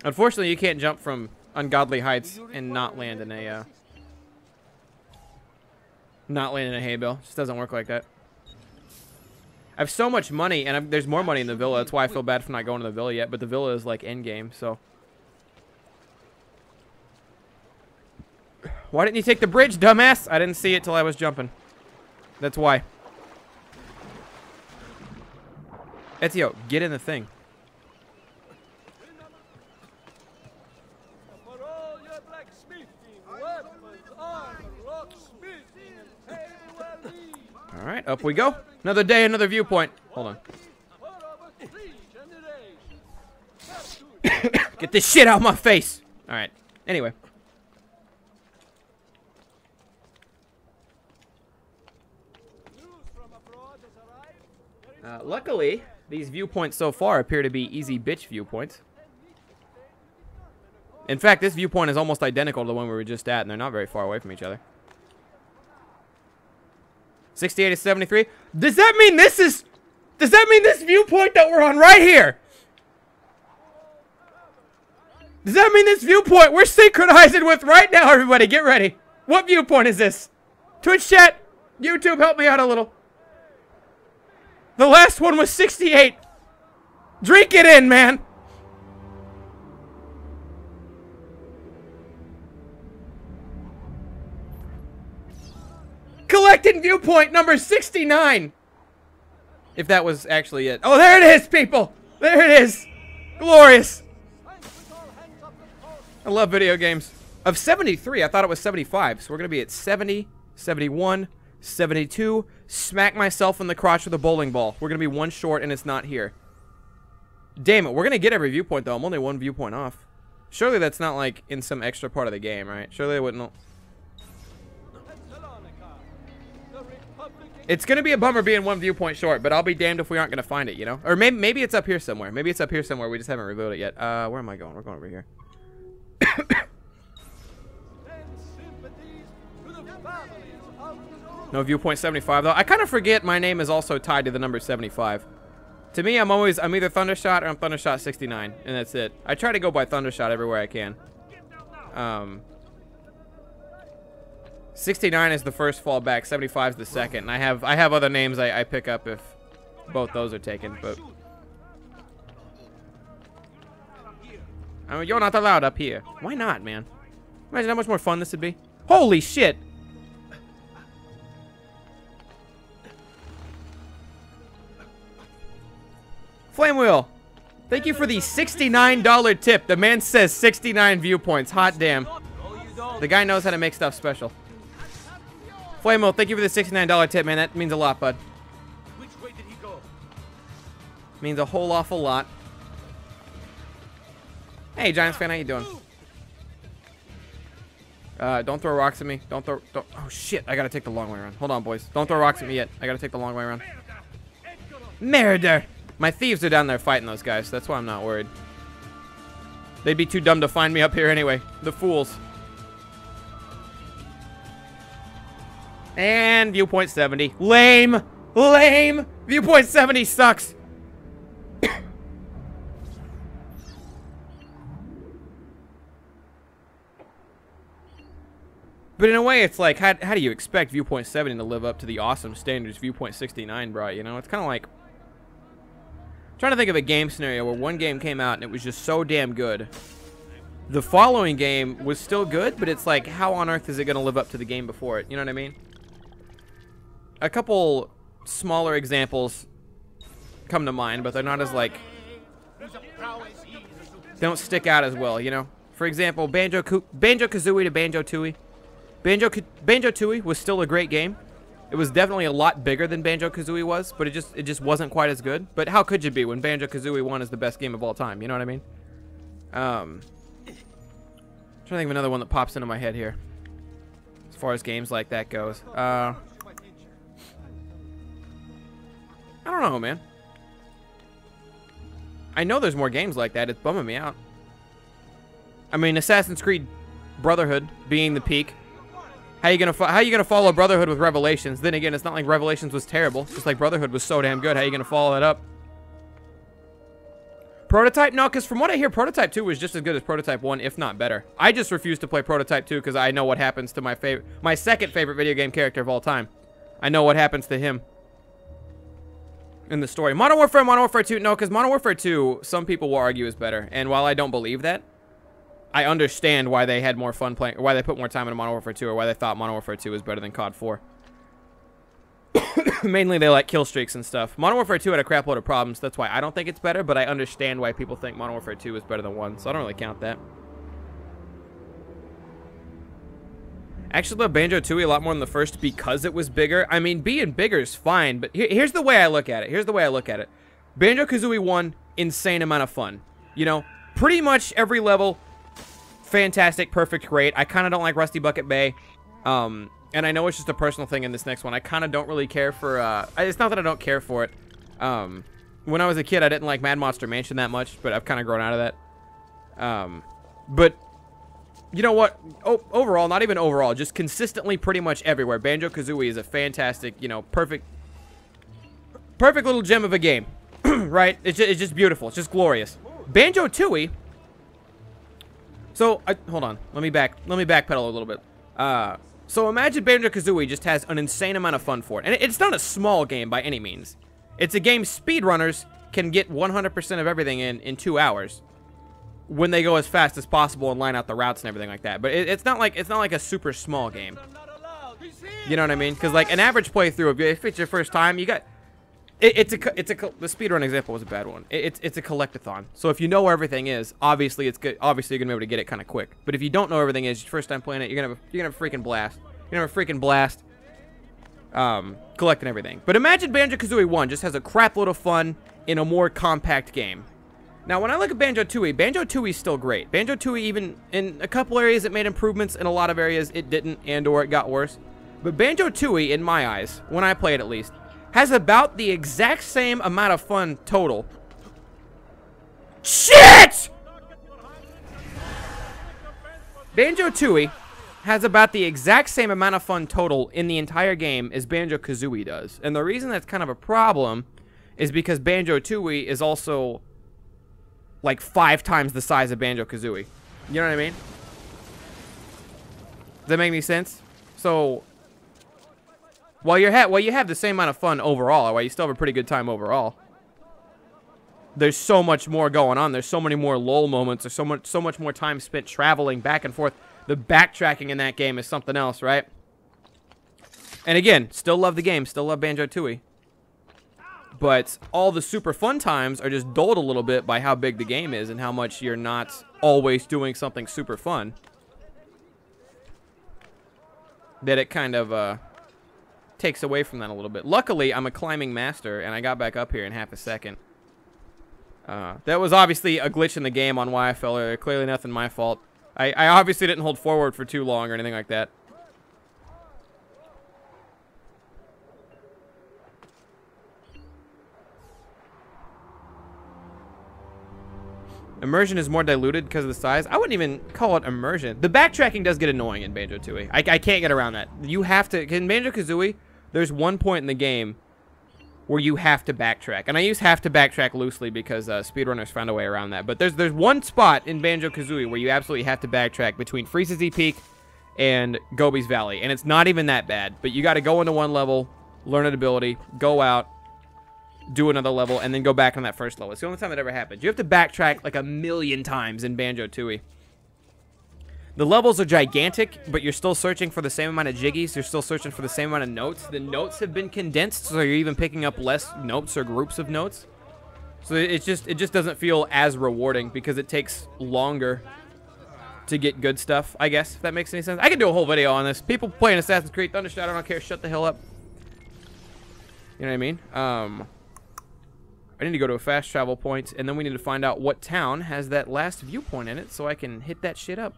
Unfortunately, you can't jump from ungodly heights and not land in a hay bale. It just doesn't work like that. I have so much money, and there's more money in the villa. That's why I feel bad for not going to the villa yet. But the villa is like end game, so. Why didn't you take the bridge, dumbass? I didn't see it till I was jumping. That's why. Ezio, get in the thing. Alright, up we go. Another day, another viewpoint. Hold on. Get this shit out of my face. Alright, anyway. Luckily, these viewpoints so far appear to be easy bitch viewpoints. In fact, this viewpoint is almost identical to the one we were just at, and they're not very far away from each other. 68 is 73. Does that mean this is... Does that mean this viewpoint that we're on right here? Does that mean this viewpoint we're synchronizing with right now, everybody? Get ready. What viewpoint is this? Twitch chat, YouTube, help me out a little. The last one was 68. Drink it in, man. Collecting viewpoint number 69. If that was actually it. Oh, there it is, people. There it is. Glorious. I love video games. Of 73, I thought it was 75. So we're going to be at 70, 71, 72. Smack myself in the crotch with a bowling ball. We're going to be one short and it's not here. Damn it. We're going to get every viewpoint, though. I'm only one viewpoint off. Surely that's not, like, in some extra part of the game, right? Surely they wouldn't... It's going to be a bummer being one viewpoint short, but I'll be damned if we aren't going to find it, you know? Or maybe it's up here somewhere. Maybe it's up here somewhere. We just haven't revealed it yet. Where am I going? We're going over here. No viewpoint 75, though. I kind of forget my name is also tied to the number 75. To me, I'm either Thundershot or I'm Thundershot 69, and that's it. I try to go by Thundershot everywhere I can. 69 is the first fallback, 75 is the second. And I have other names I pick up if both those are taken, but I mean, you're not allowed up here. Why not, man? Imagine how much more fun this would be. Holy shit! Flame Wheel, thank you for the $69 tip. The man says 69 viewpoints. Hot damn. The guy knows how to make stuff special. Flame Wheel, thank you for the $69 tip, man. That means a lot, bud. Which way did he go? Means a whole awful lot. Hey, Giants fan, how you doing? Don't throw rocks at me. Don't. Oh shit! I gotta take the long way around. Hold on, boys. Don't throw rocks at me yet. I gotta take the long way around. Murder! My thieves are down there fighting those guys. So that's why I'm not worried. They'd be too dumb to find me up here anyway. The fools. And viewpoint 70. Lame. Lame. Viewpoint 70 sucks. But in a way, it's like, how do you expect viewpoint 70 to live up to the awesome standards viewpoint 69 brought, you know? It's kind of like... I'm trying to think of a game scenario where one game came out and it was just so damn good. The following game was still good, but it's like, how on earth is it going to live up to the game before it? You know what I mean? A couple smaller examples come to mind, but they're not as, like... They don't stick out as well, you know? For example, Banjo-Kazooie to Banjo-Tooie. Banjo-Tooie was still a great game. It was definitely a lot bigger than Banjo-Kazooie was, but it just wasn't quite as good. But how could you be when Banjo-Kazooie 1 is the best game of all time? You know what I mean? I'm trying to think of another one that pops into my head here, as far as games like that goes. I don't know, man. I know there's more games like that. It's bumming me out. I mean, Assassin's Creed Brotherhood being the peak. How you gonna follow Brotherhood with Revelations? Then again, it's not like Revelations was terrible. Just like Brotherhood was so damn good. How you gonna follow that up? Prototype? No, because from what I hear, Prototype 2 was just as good as Prototype 1, if not better. I just refuse to play Prototype 2 because I know what happens to my second favorite video game character of all time. I know what happens to him in the story. Modern Warfare 2, no, because Modern Warfare 2, some people will argue is better. And while I don't believe that, I understand why they had more fun playing, or why they put more time into Modern Warfare 2, or why they thought Modern Warfare 2 was better than COD 4. Mainly they like kill streaks and stuff. Modern Warfare 2 had a crap load of problems. That's why I don't think it's better, but I understand why people think Modern Warfare 2 is better than 1, so I don't really count that. Actually love Banjo-Tooie a lot more than the first because it was bigger. I mean, being bigger is fine, but here's the way I look at it. Banjo-Kazooie 1, insane amount of fun. You know, pretty much every level, fantastic, perfect, great. I kind of don't like Rusty Bucket Bay. And I know it's just a personal thing in this next one. I kind of don't really care for, it's not that I don't care for it. When I was a kid, I didn't like Mad Monster Mansion that much, but I've kind of grown out of that. But, you know what? Overall, not even overall, just consistently pretty much everywhere. Banjo-Kazooie is a fantastic, you know, perfect little gem of a game, right? It's just beautiful. It's just glorious. Banjo-Tooie. So, hold on. Let me backpedal a little bit. So imagine Banjo-Kazooie just has an insane amount of fun for it. And it's not a small game by any means. It's a game speedrunners can get 100% of everything in 2 hours when they go as fast as possible and line out the routes and everything like that. But it's not like a super small game. You know what I mean? Because like an average playthrough, if it's your first time, you got the speedrun example was a bad one. It's a collectathon. So if you know where everything is, obviously it's good. Obviously you're gonna be able to get it kind of quick. But if you don't know where everything is, your first time playing it, you're gonna have a freaking blast. You're gonna have a freaking blast collecting everything. But imagine Banjo-Kazooie 1 just has a crap load of fun in a more compact game. Now when I look at Banjo-Tooie, Banjo-Tooie's still great. Banjo-Tooie, even in a couple areas it made improvements, in a lot of areas it didn't, and or it got worse. But Banjo-Tooie, in my eyes, when I play it at least, has about the exact same amount of fun total. Shit! Banjo-Tooie has about the exact same amount of fun total in the entire game as Banjo-Kazooie does. And the reason that's kind of a problem is because Banjo-Tooie is also like 5 times the size of Banjo-Kazooie. You know what I mean? Does that make any sense? So while you have the same amount of fun overall, while you still have a pretty good time overall, there's so much more going on. There's so many more lull moments. There's so much more time spent traveling back and forth. The backtracking in that game is something else, right? And again, still love the game. Still love Banjo-Tooie. But all the super fun times are just dulled a little bit by how big the game is and how much you're not always doing something super fun. That it kind of takes away from that a little bit. Luckily, I'm a climbing master, and I got back up here in half a second. That was obviously a glitch in the game on why I fell earlier. Clearly nothing my fault. I obviously didn't hold forward for too long or anything like that. Immersion is more diluted because of the size. I wouldn't even call it immersion. The backtracking does get annoying in Banjo-Tooie. I can't get around that. You have to... In Banjo-Kazooie, there's one point in the game where you have to backtrack. And I use have to backtrack loosely because speedrunners found a way around that. But there's one spot in Banjo-Kazooie where you absolutely have to backtrack between Freezezy Peak and Gobi's Valley. And it's not even that bad. But you got to go into one level, learn an ability, go out, do another level, and then go back on that first level. It's the only time that ever happens. You have to backtrack like 1,000,000 times in Banjo-Tooie. The levels are gigantic, but you're still searching for the same amount of jiggies. You're still searching for the same amount of notes. The notes have been condensed, so you're even picking up less notes or groups of notes. So it just doesn't feel as rewarding because it takes longer to get good stuff, I guess, if that makes any sense. I could do a whole video on this. People playing Assassin's Creed Thundershadow, I don't care. Shut the hell up. You know what I mean? I need to go to a fast travel point, and then we need to find out what town has that last viewpoint in it so I can hit that shit up.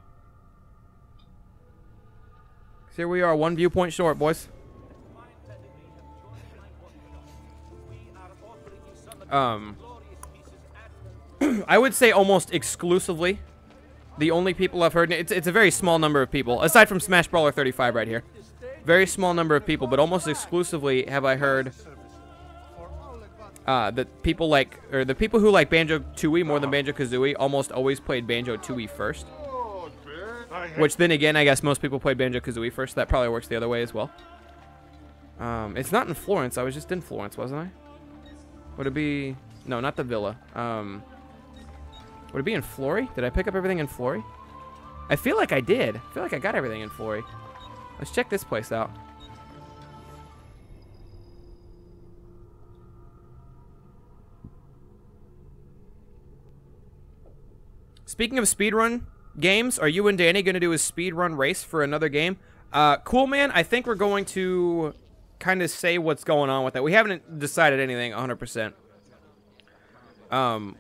Here we are, 1 viewpoint short, boys. I would say almost exclusively the only people I've heard, it's a very small number of people, aside from Smash Brawler 35 right here. Very small number of people, but almost exclusively have I heard that people like, or the people who like Banjo-Tooie more than Banjo-Kazooie almost always played Banjo-Tooie first. Which then again, I guess most people played Banjo-Kazooie first. So that probably works the other way as well. It's not in Florence. I was just in Florence, wasn't I? Would it be... No, not the villa. Would it be in Flory? Did I pick up everything in Flory? I feel like I did. I feel like I got everything in Flory. Let's check this place out. Speaking of speedrun games, are you and Danny going to do a speedrun race for another game? Cool, man. I think we're going to kind of say what's going on with that. We haven't decided anything 100%.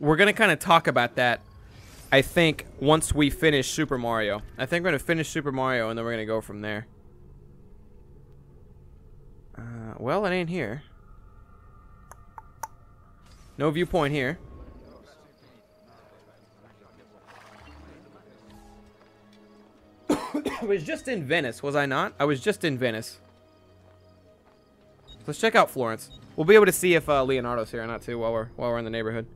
We're going to kind of talk about that, I think, once we finish Super Mario. I think we're going to finish Super Mario, and then we're going to go from there. Well, it ain't here. No viewpoint here. I was just in Venice, was I not? I was just in Venice. Let's check out Florence. We'll be able to see if Leonardo's here or not too while we're in the neighborhood.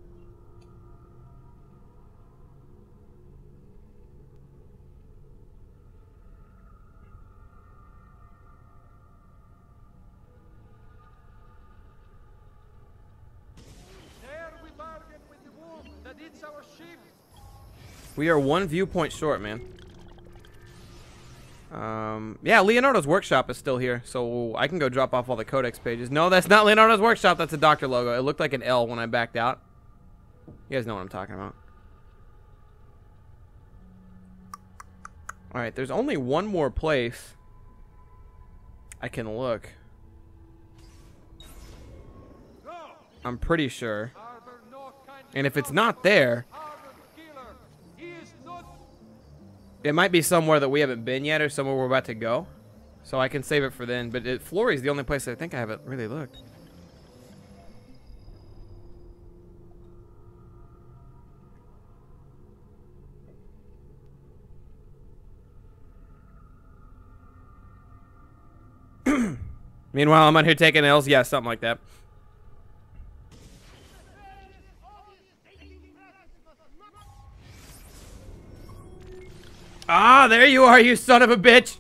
We are one viewpoint short, man. Yeah, Leonardo's workshop is still here, so I can go drop off all the codex pages. No, that's not Leonardo's workshop. That's a doctor logo. It looked like an L when I backed out. You guys know what I'm talking about. All right, there's only one more place I can look. I'm pretty sure. And if it's not there, it might be somewhere that we haven't been yet or somewhere we're about to go. So I can save it for then. But Flory's the only place I think I haven't really looked. Meanwhile, I'm out here taking L's. Yeah, something like that. Ah, there you are, you son of a bitch.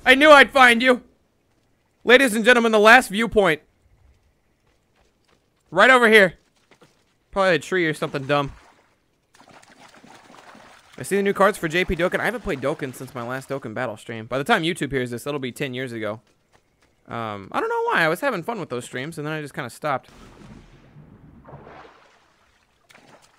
I knew I'd find you. Ladies and gentlemen, the last viewpoint. Right over here. Probably a tree or something dumb. I see the new cards for JP Dokkan. I haven't played Dokkan since my last Dokkan battle stream. By the time YouTube hears this, that'll be 10 years ago. I don't know why. I was having fun with those streams, and then I just kind of stopped.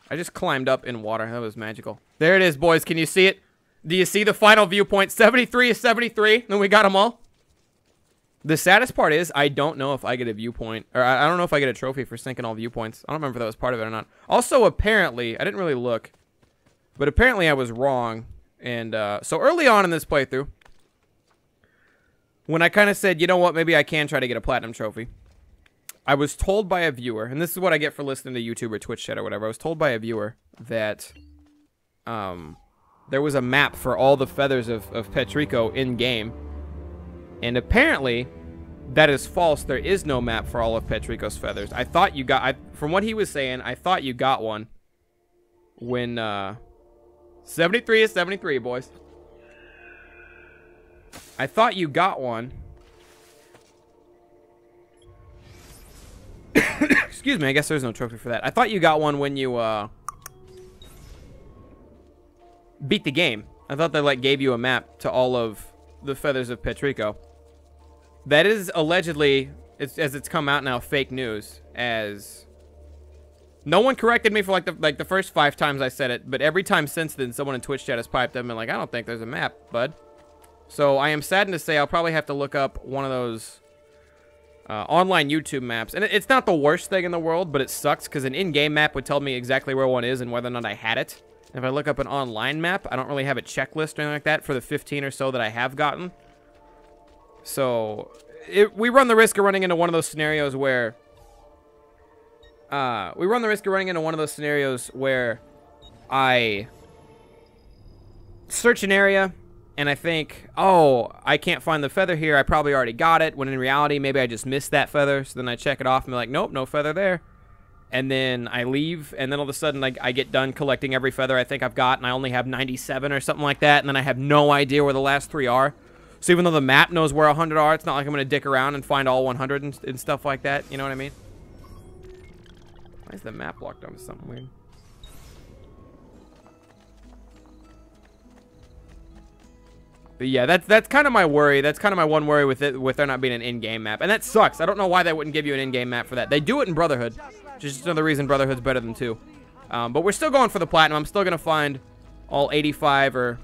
I just climbed up in water. That was magical. There it is, boys. Can you see it? Do you see the final viewpoint? 73 is 73. Then we got them all. The saddest part is I don't know if I get a viewpoint. Or I don't know if I get a trophy for sinking all viewpoints. I don't remember if that was part of it or not. Also, apparently, I didn't really look. But apparently I was wrong. And so early on in this playthrough, when I kind of said, you know what, maybe I can try to get a platinum trophy, I was told by a viewer, and this is what I get for listening to YouTube or Twitch chat or whatever. I was told by a viewer that there was a map for all the feathers of Petrico in-game. And apparently, that is false. There is no map for all of Petrico's feathers. I thought you got... from what he was saying, I thought you got one when... 73 is 73, boys. I thought you got one. Excuse me, I guess there's no trophy for that. I thought you got one when you beat the game. I thought they like gave you a map to all of the feathers of Petrico. That is allegedly, as it's come out now, fake news. As no one corrected me for like the first 5 times I said it, but every time since then, someone in Twitch chat has piped up and been like, I don't think there's a map, bud. So I am saddened to say I'll probably have to look up one of those online YouTube maps. And it's not the worst thing in the world, but it sucks because an in-game map would tell me exactly where one is and whether or not I had it. And if I look up an online map, I don't really have a checklist or anything like that for the 15 or so that I have gotten. So we run the risk of running into one of those scenarios where... I search an area... and I think, oh, I can't find the feather here. I probably already got it. When in reality, maybe I just missed that feather. So then I check it off and be like, nope, no feather there. and then I leave, and then all of a sudden I get done collecting every feather I think I've got, and I only have 97 or something like that, and then I have no idea where the last 3 are. So even though the map knows where 100 are, it's not like I'm going to dick around and find all 100 and stuff like that. You know what I mean? Why is the map locked onto something weird? But yeah, that's kind of my worry. That's kind of my one worry with it, with there not being an in-game map. And that sucks. I don't know why they wouldn't give you an in-game map for that. They do it in Brotherhood. Just another reason Brotherhood's better than 2. But we're still going for the platinum. I'm still going to find all 85 or...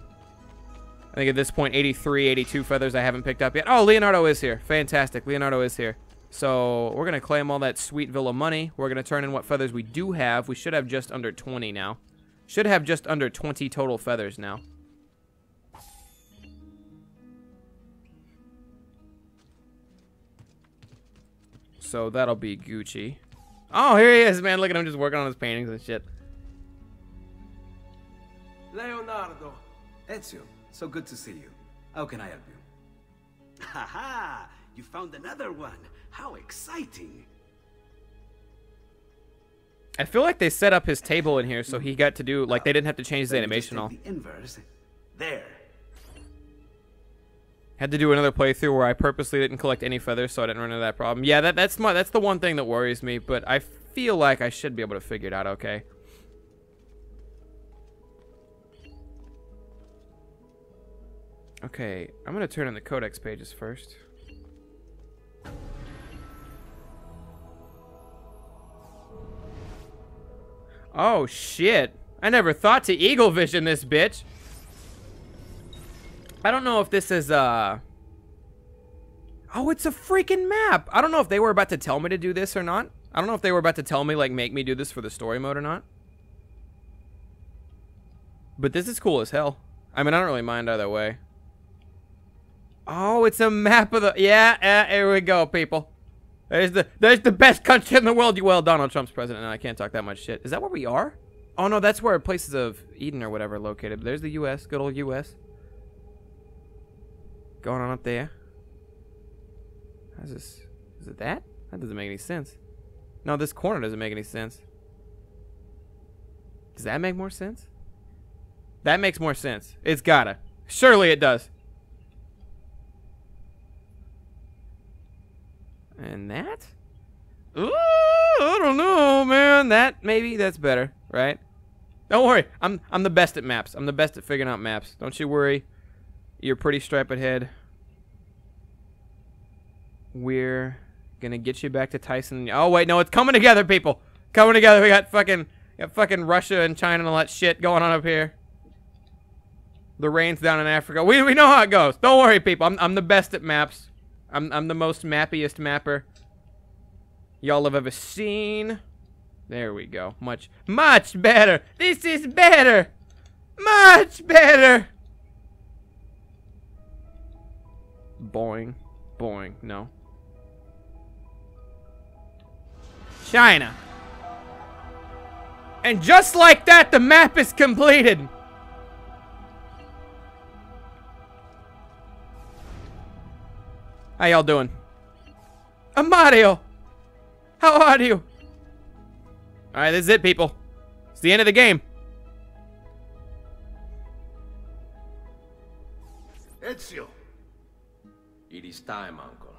I think at this point, 83, 82 feathers I haven't picked up yet. Oh, Leonardo is here. Fantastic. Leonardo is here. So we're going to claim all that sweet Villa money. We're going to turn in what feathers we do have. We should have just under 20 now. Should have just under 20 total feathers now. So that'll be Gucci. Oh, here he is, man. Look at him just working on his paintings and shit. Leonardo. Ezio, so good to see you. How can I help you? Haha! You found another one. How exciting! I feel like they set up his table in here so he got to do, like, they didn't have to change his animation all. The inverse. There. Had to do another playthrough where I purposely didn't collect any feathers so I didn't run into that problem. Yeah, that's the one thing that worries me, but I feel like I should be able to figure it out okay. Okay, I'm going to turn in the codex pages first. Oh, shit. I never thought to eagle vision this bitch. I don't know if this is, Oh, it's a freaking map. I don't know if they were about to tell me to do this or not. I don't know if they were about to tell me, like, make me do this for the story mode or not. But this is cool as hell. I mean, I don't really mind either way. Oh, it's a map of the... Yeah, here we go, people. There's the best country in the world. Well, Donald Trump's president, and I can't talk that much shit. Is that where we are? Oh, no, that's where Places of Eden or whatever are located. There's the U.S., good old U.S. Going on up there. How's this? Is it that? That doesn't make any sense. No, this corner doesn't make any sense. Does that make more sense? That makes more sense. It's gotta. Surely it does. And that? Ooh, I don't know, man. That's better, right? Don't worry. I'm the best at maps. I'm the best at figuring out maps. Don't you worry. You're pretty striped ahead. We're gonna get you back to Tyson. Oh wait, no, it's coming together, people. Coming together. We got fucking Russia and China and all that shit going on up here. The rain's down in Africa. We know how it goes. Don't worry, people. I'm the best at maps. I'm the most mappiest mapper y'all have ever seen. There we go. Much better. This is better. Much better. Boing. Boing. No. China. And just like that, the map is completed. How y'all doing? Mario! How are you? Alright, this is it, people. It's the end of the game. Ezio! It is time, Uncle.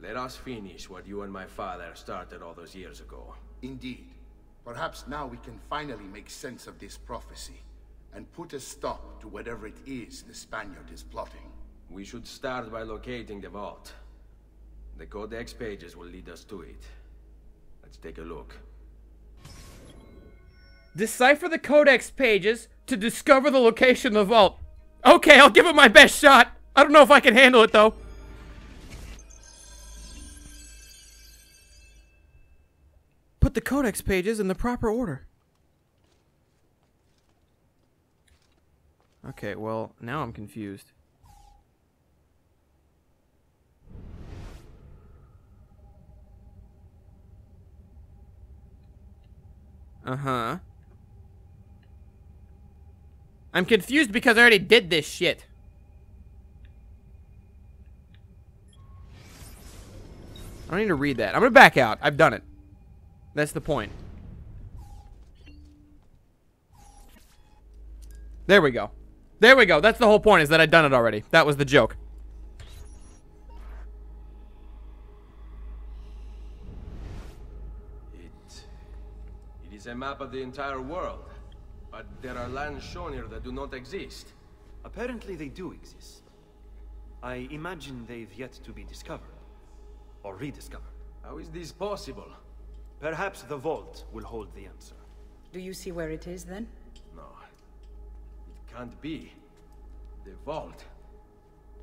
Let us finish what you and my father started all those years ago. Indeed. Perhaps now we can finally make sense of this prophecy and put a stop to whatever it is the Spaniard is plotting. We should start by locating the vault. The codex pages will lead us to it. Let's take a look. Decipher the codex pages to discover the location of the vault. Okay, I'll give it my best shot. I don't know if I can handle it, though. Put the codex pages in the proper order. Okay, well, now I'm confused. Uh-huh. I'm confused because I already did this shit. I don't need to read that. I'm gonna back out. I've done it. That's the point. There we go. There we go. That's the whole point, is that I'd done it already. That was the joke. It is a map of the entire world, but there are lands shown here that do not exist. Apparently they do exist. I imagine they've yet to be discovered. Or rediscovered. How is this possible? Perhaps the vault will hold the answer. Do you see where it is, then? No. It can't be. The vault.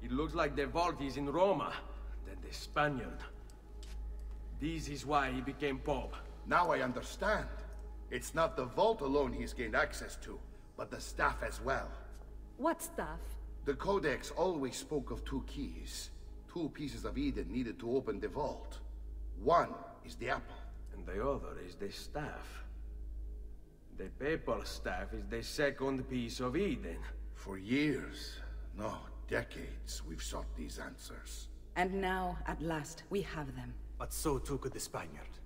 It looks like the vault is in Roma. Then the Spaniard. This is why he became Pope. Now I understand. It's not the vault alone he's gained access to, but the staff as well. What staff? The codex always spoke of 2 keys. 2 pieces of Eden needed to open the vault. One is the apple. And the other is the staff. The papal staff is the second piece of Eden. For years, no, decades, we've sought these answers. And now, at last, we have them. But so too could the Spaniard.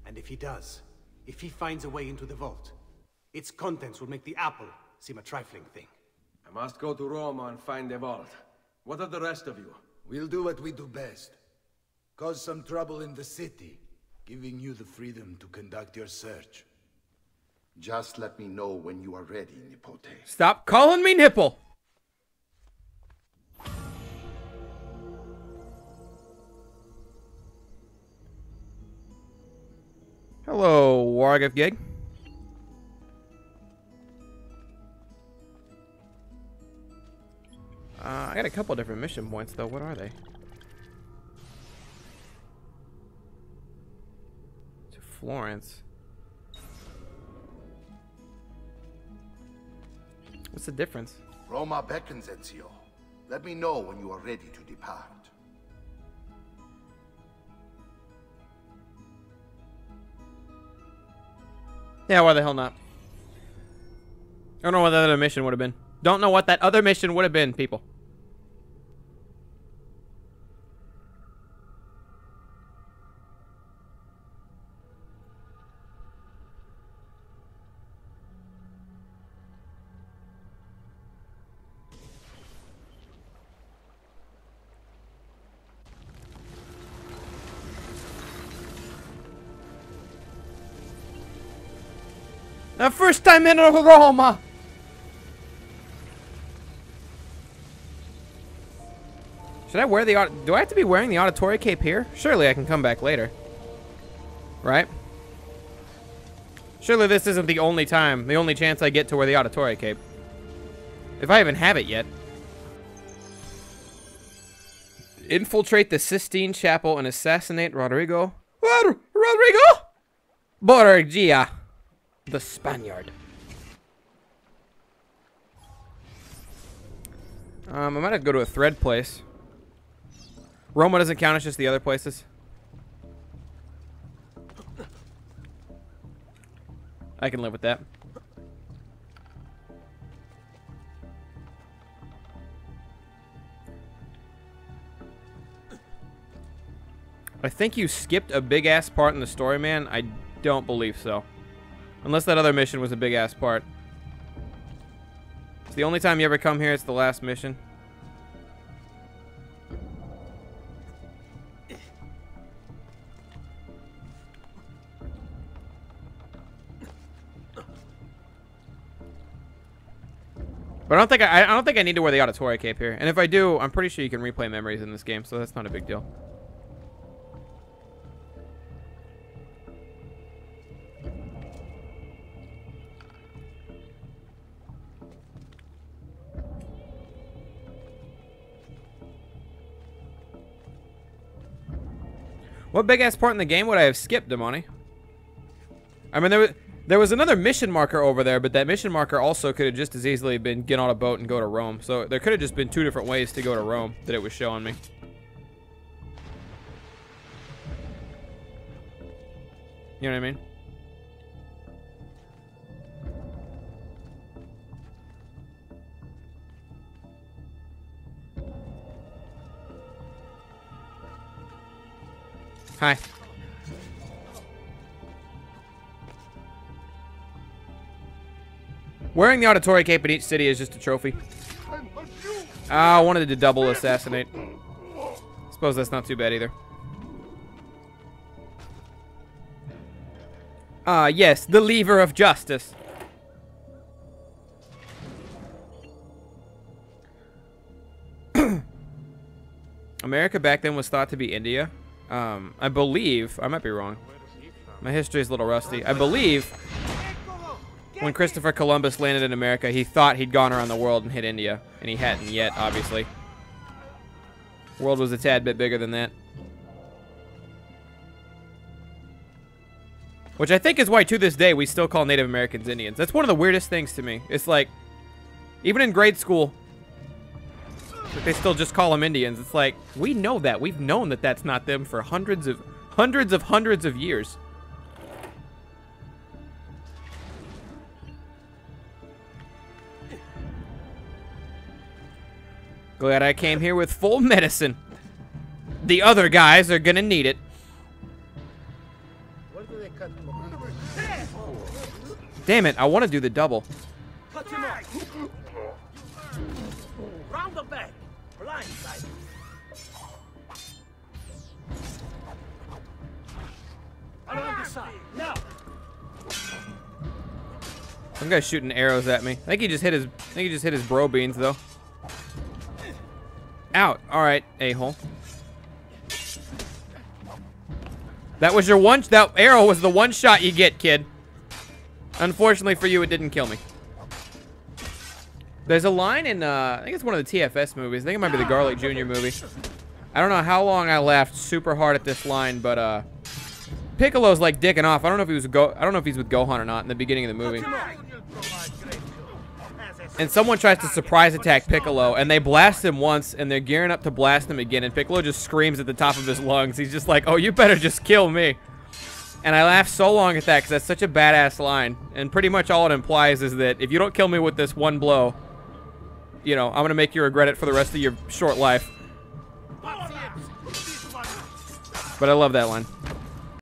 And if he does, if he finds a way into the vault, its contents will make the apple seem a trifling thing. I must go to Roma and find the vault. What of the rest of you? We'll do what we do best. Cause some trouble in the city, giving you the freedom to conduct your search. Just let me know when you are ready, Nipote. Stop calling me nipple. Hello, Wargif Gig. I got a couple different mission points, though. What are they? To Florence. What's the difference? Roma beckons, Ezio. Let me know when you are ready to depart. Yeah, why the hell not? I don't know what that other mission would have been. Don't know what that other mission would have been, people. The first time in Roma! Should I wear the... Do I have to be wearing the auditory cape here? Surely I can come back later. Right? Surely this isn't the only time, the only chance I get to wear the auditory cape. If I even have it yet. Infiltrate the Sistine Chapel and assassinate Rodrigo. Rodrigo? Borgia. The Spaniard. I might have to go to a thread place. Roma doesn't count, it's just the other places. I can live with that. I think you skipped a big-ass part in the story, man. I don't believe so. Unless that other mission was a big-ass part. It's the only time you ever come here, it's the last mission. But I don't think I need to wear the auditory cape here. And if I do, I'm pretty sure you can replay memories in this game, so that's not a big deal. What big-ass part in the game would I have skipped, Damoni? I mean, there was another mission marker over there, but that mission marker also could have just as easily been get on a boat and go to Rome. So there could have just been 2 different ways to go to Rome that it was showing me. You know what I mean? Hi. Wearing the auditory cape in each city is just a trophy. I wanted to double assassinate. Suppose that's not too bad either. Ah, yes, the lever of justice. America back then was thought to be India. I believe, I might be wrong. My history is a little rusty. I believe when Christopher Columbus landed in America, he thought he'd gone around the world and hit India, and he hadn't yet, obviously. The world was a tad bit bigger than that. Which I think is why, to this day, we still call Native Americans Indians. That's one of the weirdest things to me. It's like, even in grade school, they still just call them Indians. It's like, we know that. We've known that that's not them for hundreds of years. Glad I came here with full medicine. The other guys are gonna need it. Damn it, I want to do the double. Cut him off. Round the back. Blind side. Around the side. Now. Some guy's shooting arrows at me. I think he just hit his bro beans though. Out. All right, a-hole. That was your one. That arrow was the one shot you get, kid. Unfortunately for you, it didn't kill me. There's a line in, I think it's one of the TFS movies. I think it might be the Garlic Jr. movie. I don't know how long I laughed super hard at this line, but Piccolo's like dicking off. I don't know if he was I don't know if he's with Gohan or not in the beginning of the movie. And someone tries to surprise attack Piccolo, and they blast him once, and they're gearing up to blast him again, and Piccolo just screams at the top of his lungs. He's just like, "Oh, you better just kill me." And I laughed so long at that because that's such a badass line. And pretty much all it implies is that if you don't kill me with this one blow, you know, I'm going to make you regret it for the rest of your short life. But I love that line.